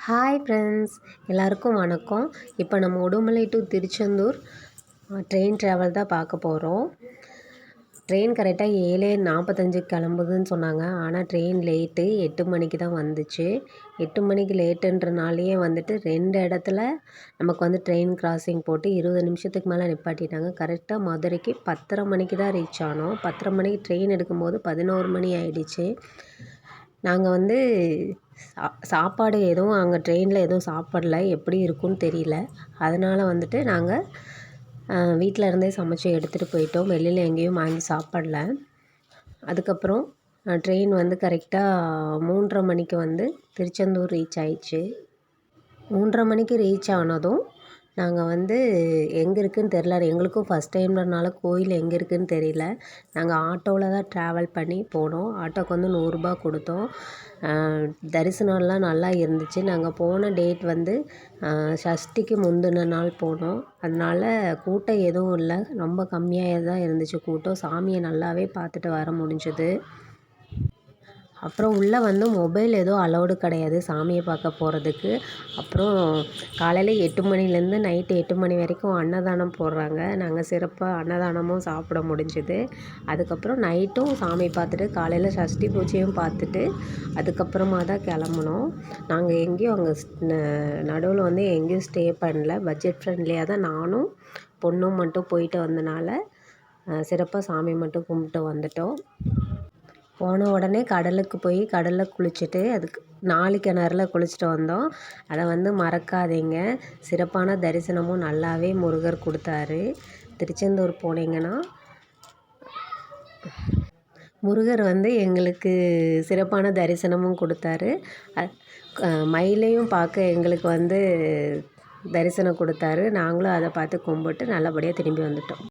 Hi friends, எல்லாருக்கும் வணக்கம். இப்போ நம்ம Udumalai to Tiruchendur train travel தான் பார்க்க போகிறோம். ட்ரெயின் கரெக்டாக 7:45 கிளம்புதுன்னு சொன்னாங்க. ஆனால் ட்ரெயின் லேட்டு 8 மணிக்கு தான் வந்துச்சு. 8 மணிக்கு லேட்டுன்றனாலேயே வந்துட்டு 2 இடத்துல நமக்கு வந்து ட்ரெயின் கிராசிங் போட்டு 20 நிமிஷத்துக்கு மேலே நிப்பாட்டிட்டாங்க. கரெக்டாக மதுரைக்கு 10:30 மணிக்கு தான் ரீச் ஆனோம். 10:30 மணிக்கு ட்ரெயின் எடுக்கும்போது 11 மணி ஆயிடுச்சு. நாங்கள் வந்து சாப்பாடு எதுவும் அங்கே ட்ரெயினில் எதுவும் சாப்பிடல, எப்படி இருக்குன்னு தெரியல. அதனால் வந்துட்டு நாங்கள் வீட்டில் இருந்தே சமைச்சு எடுத்துகிட்டு போயிட்டோம். வெளியில் எங்கேயும் வாங்கி சாப்பிடல. அதுக்கப்புறம் ட்ரெயின் வந்து கரெக்டாக 3:30 மணிக்கு வந்து திருச்செந்தூர் ரீச் ஆயிடுச்சு. 3:30 மணிக்கு ரீச் ஆனதும் நாங்கள் வந்து எங்கே இருக்குதுன்னு தெரில. எங்களுக்கும் ஃபஸ்ட் டைம்ன்றனால கோயில் எங்கே இருக்குதுன்னு தெரியல. நாங்கள் ஆட்டோவில் தான் ட்ராவல் பண்ணி போனோம். ஆட்டோக்கு வந்து 100 ரூபா கொடுத்தோம். தரிசனம்லாம் நல்லா இருந்துச்சு. நாங்கள் போன டேட் வந்து சஷ்டிக்கு முந்தின நாள் போனோம். அதனால் கூட்டம் எதுவும் இல்லை, ரொம்ப கம்மியாக தான் இருந்துச்சு கூட்டம். சாமியை நல்லாவே பார்த்துட்டு வர முடிஞ்சுது. அப்புறம் உள்ளே வந்து மொபைல் எதுவும் அலௌடு கிடையாது சாமியை பார்க்க போகிறதுக்கு. அப்புறம் காலையில் 8 மணிலேருந்து நைட்டு 8 மணி வரைக்கும் அன்னதானம் போடுறாங்க. நாங்கள் சிறப்பாக அன்னதானமும் சாப்பிட முடிஞ்சுது. அதுக்கப்புறம் நைட்டும் சாமி பார்த்துட்டு காலையில் சஷ்டி பூஜையும் பார்த்துட்டு அதுக்கப்புறமா தான் கிளம்புனோம். நாங்கள் எங்கேயும் அங்கே நடுவில் வந்து எங்கேயும் ஸ்டே பண்ணல. பட்ஜெட் ஃப்ரெண்ட்லியாக தான் நானும் பொண்ணும் மட்டும் போயிட்டு வந்தனால சிறப்பாக சாமி மட்டும் கும்பிட்டு வந்துட்டோம். போன உடனே கடலுக்கு போய் கடலில் குளிச்சுட்டு அதுக்கு 4 கிணறுல குளிச்சுட்டு வந்தோம். அதை வந்து மறக்காதீங்க. சிறப்பான தரிசனமும் நல்லாவே முருகர் கொடுத்தாரு. திருச்செந்தூர் போனீங்கன்னா முருகர் வந்து எங்களுக்கு சிறப்பான தரிசனமும் கொடுத்தாரு. மயிலையும் பார்க்க எங்களுக்கு வந்து தரிசனம் கொடுத்தாரு. நாங்களும் அதை பார்த்து கும்பிட்டு நல்லபடியாக திரும்பி வந்துட்டோம்.